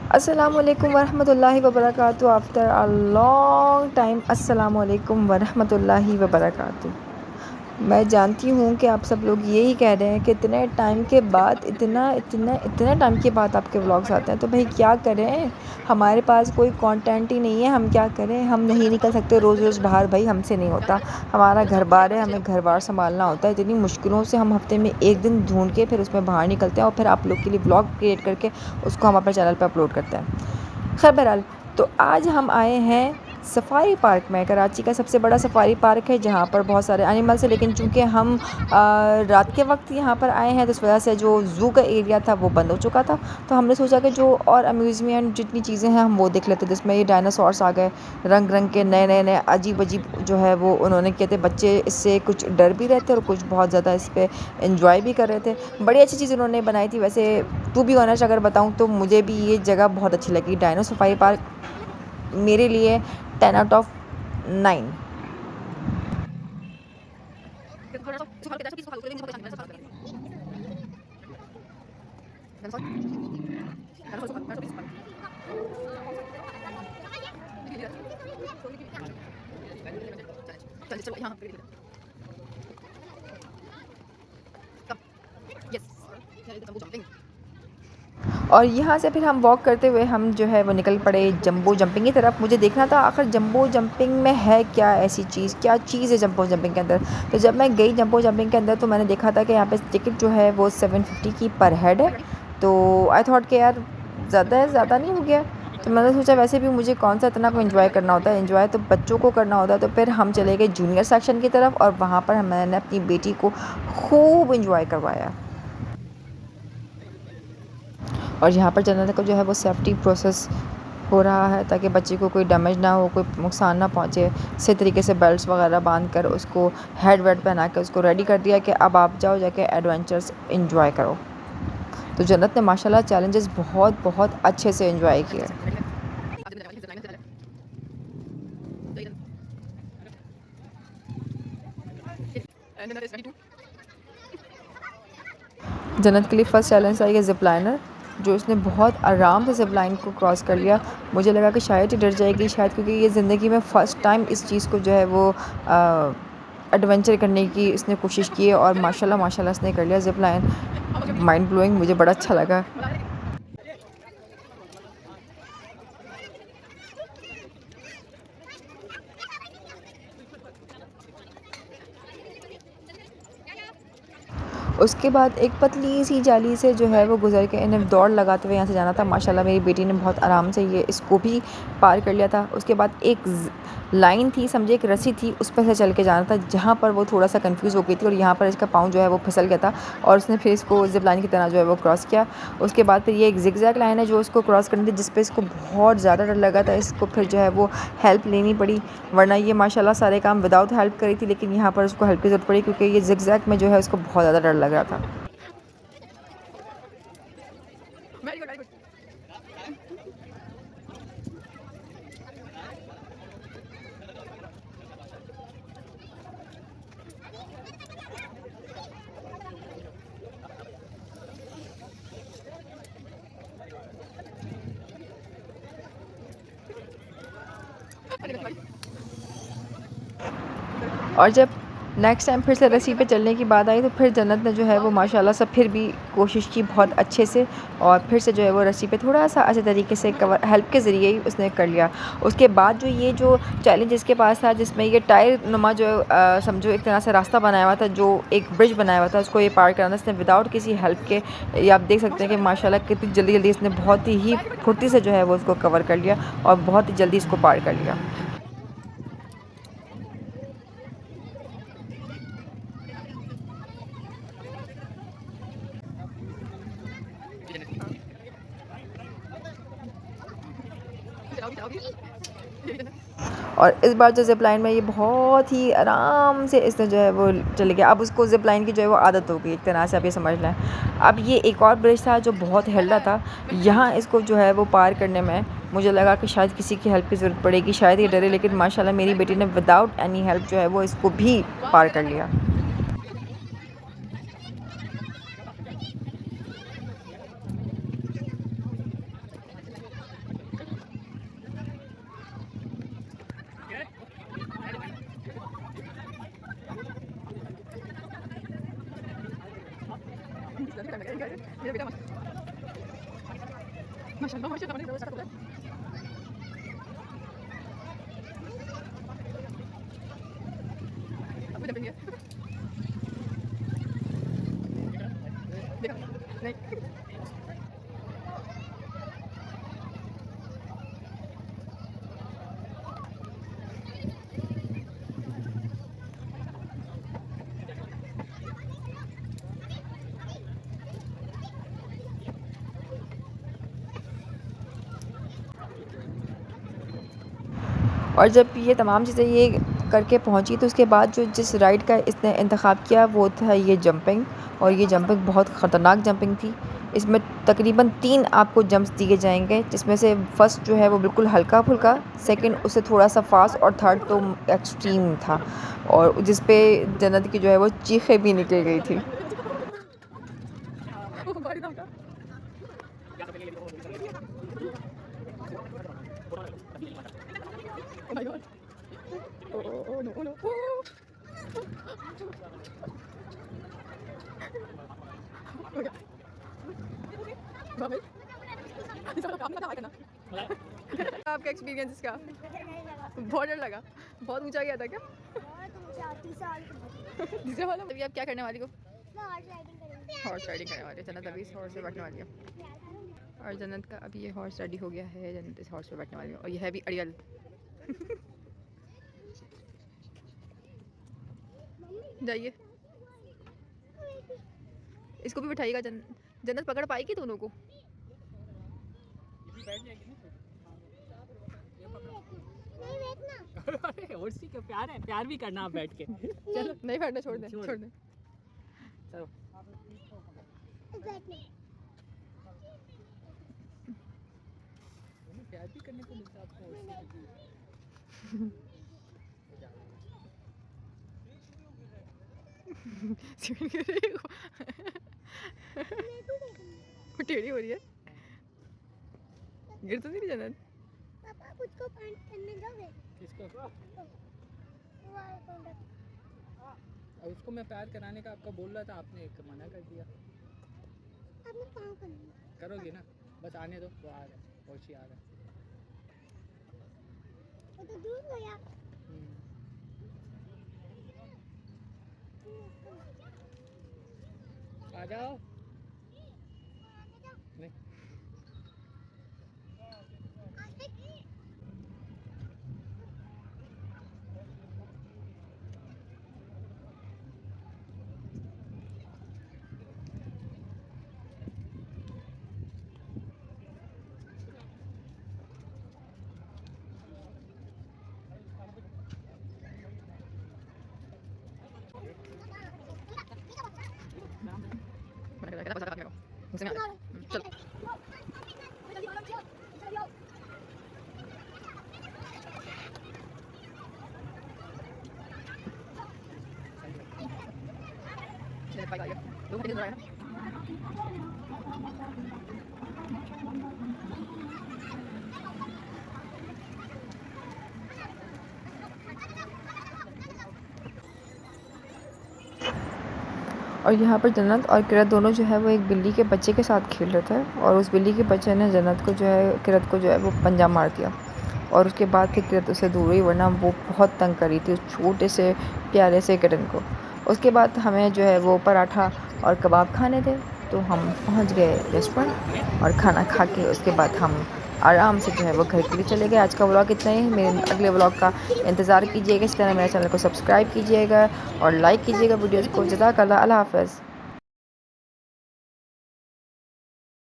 अस्सलामुअलैकुम वरहमतुल्लाहि वबरकातुहू। After a long time अस्सलामुअलैकुम वरहमतुल्लाहि वबरकातुहू। मैं जानती हूँ कि आप सब लोग यही कह रहे हैं कि इतने टाइम के बाद इतने टाइम के बाद आपके व्लॉग्स आते हैं, तो भाई क्या करें। हमारे पास कोई कंटेंट ही नहीं है, हम क्या करें। हम नहीं निकल सकते रोज़ रोज़ बाहर, भाई हमसे नहीं होता। हमारा घर बार है, हमें घर बार संभालना होता है। इतनी मुश्किलों से हम हफ्ते में एक दिन ढूंढ के फिर उसमें बाहर निकलते हैं और फिर आप लोग के लिए व्लॉग क्रिएट करके उसको हम अपने चैनल पर अपलोड करते हैं। खैर बहरहाल, तो आज हम आए हैं सफ़ारी पार्क में। कराची का सबसे बड़ा सफ़ारी पार्क है जहाँ पर बहुत सारे एनिमल्स हैं, लेकिन चूँकि हम रात के वक्त यहाँ पर आए हैं तो इस वजह से जो ज़ू का एरिया था वो बंद हो चुका था। तो हमने सोचा कि जो और अम्यूज़मेंट जितनी चीज़ें हैं हम वो देख लेते, जिसमें ये डायनासोर्स आ गए, रंग रंग के नए नए नए अजीब अजीब जो है वो उन्होंने किए थे। बच्चे इससे कुछ डर भी रहे थे और कुछ बहुत ज़्यादा इस पर इंजॉय भी कर रहे थे। बड़ी अच्छी चीज़ उन्होंने बनाई थी। वैसे टू बी ऑनेस्ट अगर बताऊँ तो मुझे भी ये जगह बहुत अच्छी लगी। डायनो सफारी पार्क मेरे लिए 10 out of 9। और यहाँ से फिर हम वॉक करते हुए हम जो है वो निकल पड़े जंबो जंपिंग की तरफ। मुझे देखना था आखिर जंबो जंपिंग में है क्या, ऐसी चीज़ क्या चीज़ है जंबो जंपिंग के अंदर। तो जब मैं गई जंबो जंपिंग के अंदर तो मैंने देखा था कि यहाँ पे टिकट जो है वो 750 की पर हेड है। तो आई थॉट कि यार ज़्यादा नहीं हो गया। तो मैंने सोचा वैसे भी मुझे कौन सा इतना को एंजॉय करना होता है, एंजॉय तो बच्चों को करना होता है। तो फिर हम चले गए जूनियर सेक्शन की तरफ और वहाँ पर मैंने अपनी बेटी को खूब इंजॉय करवाया। और यहाँ पर जनरल का जो है वो सेफ्टी प्रोसेस हो रहा है ताकि बच्चे को कोई डैमेज ना हो, कोई नुकसान ना पहुँचे। इसी तरीके से बेल्ट्स वगैरह बांध कर उसको हेड वेड पहना के उसको रेडी कर दिया कि अब आप जाओ जाके एडवेंचर्स इंजॉय करो। तो जन्नत ने माशाल्लाह चैलेंजेस बहुत बहुत अच्छे से इंजॉय किए। जन्नत के लिए फ़र्स्ट चैलेंज था ये ज़िप लाइनर, जो उसने बहुत आराम से ज़िप लाइन को क्रॉस कर लिया। मुझे लगा कि शायद ही डर जाएगी, शायद क्योंकि ये ज़िंदगी में फ़र्स्ट टाइम इस चीज़ को जो है वो एडवेंचर करने की इसने कोशिश की है और माशाल्लाह माशाल्लाह इसने कर लिया ज़िप लाइन। माइंड ब्लोइंग, मुझे बड़ा अच्छा लगा। उसके बाद एक पतली सी जाली से जो है वो गुज़र के इन्हें दौड़ लगाते हुए यहाँ से जाना था। माशाल्लाह मेरी बेटी ने बहुत आराम से ये इसको भी पार कर लिया था। उसके बाद एक लाइन थी, समझे एक रस्सी थी, उस पर से चल के जाना था, जहाँ पर वो थोड़ा सा कंफ्यूज हो गई थी और यहाँ पर इसका पाँव जो है वो फिसल गया था और उसने फिर इसको ज़िप लाइन की तरह जो है वो क्रॉस किया। उसके बाद फिर ये एक ज़िगज़ैग लाइन है जो उसको क्रॉस करनी थी, जिस पर इसको बहुत ज़्यादा डर लगा था। इसको फिर जो है वो हेल्प लेनी पड़ी, वरना ये माशाल्लाह सारे काम विदाउट हेल्प करी थी, लेकिन यहाँ पर उसको हेल्प की ज़रूरत पड़ी क्योंकि ये ज़िगज़ैग में जो है उसको बहुत ज़्यादा डर लग रहा था। और जब नेक्स्ट टाइम फिर से रस्सी पे चलने की बात आई तो फिर जन्नत ने जो है वो माशाल्लाह से फिर भी कोशिश की बहुत अच्छे से और फिर से जो है वो रस्सी पे थोड़ा सा अच्छे तरीके से कवर हेल्प के ज़रिए ही उसने कर लिया। उसके बाद जो ये जो चैलेंज इसके पास था, जिसमें ये टायर नुमा जो समझो एक तरह से रास्ता बनाया हुआ था, जो एक ब्रिज बनाया हुआ था, उसको ये पार कराना इसने विदाउट किसी हेल्प के। ये आप देख सकते हैं कि माशाल्लाह कितनी जल्दी जल्दी इसने बहुत ही फुर्ती से जो है वो उसको कवर कर लिया और बहुत ही जल्दी इसको पार कर लिया। और इस बार जो ज़िप लाइन में ये बहुत ही आराम से इसने जो है वो चले गया। अब उसको ज़िप लाइन की जो है वो आदत हो गई एक तरह से, आप ये समझ लें। अब ये एक और ब्रिज था जो बहुत हिल रहा था, यहाँ इसको जो है वो पार करने में मुझे लगा कि शायद किसी की हेल्प की ज़रूरत पड़ेगी, शायद ये डरे, लेकिन माशाल्लाह मेरी बेटी ने विदाउट एनी हेल्प जो है वो इसको भी पार कर लिया। माशाल्लाह माशाल्लाह अब जंपिंग है देखा नहीं और जब ये तमाम चीज़ें ये करके पहुंची तो उसके बाद जो जिस राइड का इसने इंतखाब किया वो था ये जंपिंग। और ये जंपिंग बहुत ख़तरनाक जंपिंग थी। इसमें तकरीबन 3 आपको जंप्स दिए जाएंगे, जिसमें से फर्स्ट जो है वो बिल्कुल हल्का फुल्का, सेकंड उससे थोड़ा सा फास्ट और थर्ड तो एक्सट्रीम था, और जिस पे जन्नत की जो है वो चीखें भी निकल गई थी। Oh no, oh no. Oh. Okay. बाबा आपका एक्सपीरियंस इसका? बहुत डर लगा, बहुत ऊंचा गया था क्या? दूसरे वाला अभी आप क्या करने वाली हो? हॉर्स राइडिंग करने वाली है। जन्नत अभी इस हॉर्स पे बैठने वाली है, और जन्नत का अभी ये हॉर्स रेडी हो गया है। जन्नत इस हॉर्स पे बैठने वाली है, और ये है भी अड़ियल। जाइए, इसको भी बिठाइएगा। जन्नत पकड़ पाएगी दोनों को? और सी क्या प्यार है, प्यार भी करना आप बैठ के। चलो नहीं बैठना, छोड़ दें छोड़ दें। चलो प्यार भी करने को मिलता आपको। टेढ़ी हो रही है, गिर तो नहीं जन्नत? पापा कुछ को पानी करने जाओगे? किसको? अब उसको मैं प्यार कराने का आपका बोल रहा था, आपने एक मना कर दिया। आपने काम करना करोगे ना, बस आने दो, वो आ रहा है, पहुंची आ रहा है। वो तो दूर गया। आ जाओ। नहीं चलो और यहाँ पर जन्नत और किरत दोनों जो है वो एक बिल्ली के बच्चे के साथ खेल रहे थे, और उस बिल्ली के बच्चे ने जन्नत को जो है, किरत को जो है वो पंजा मार दिया, और उसके बाद फिर किरत उसे दूर हुई, वरना वो बहुत तंग करी थी उस छोटे से प्यारे से किरन को। उसके बाद हमें जो है वो पराठा और कबाब खाने थे, तो हम पहुँच गए रेस्टोरेंट, और खाना खा के उसके बाद हम आराम से जो है वो घर के लिए चले गए। आज का व्लॉग इतना ही। मेरे अगले व्लॉग का इंतज़ार कीजिएगा। इस तरह मेरे चैनल को सब्सक्राइब कीजिएगा और लाइक कीजिएगा वीडियोज़ को। जज़ाकल्लाह, अल्लाह हाफ़िज़।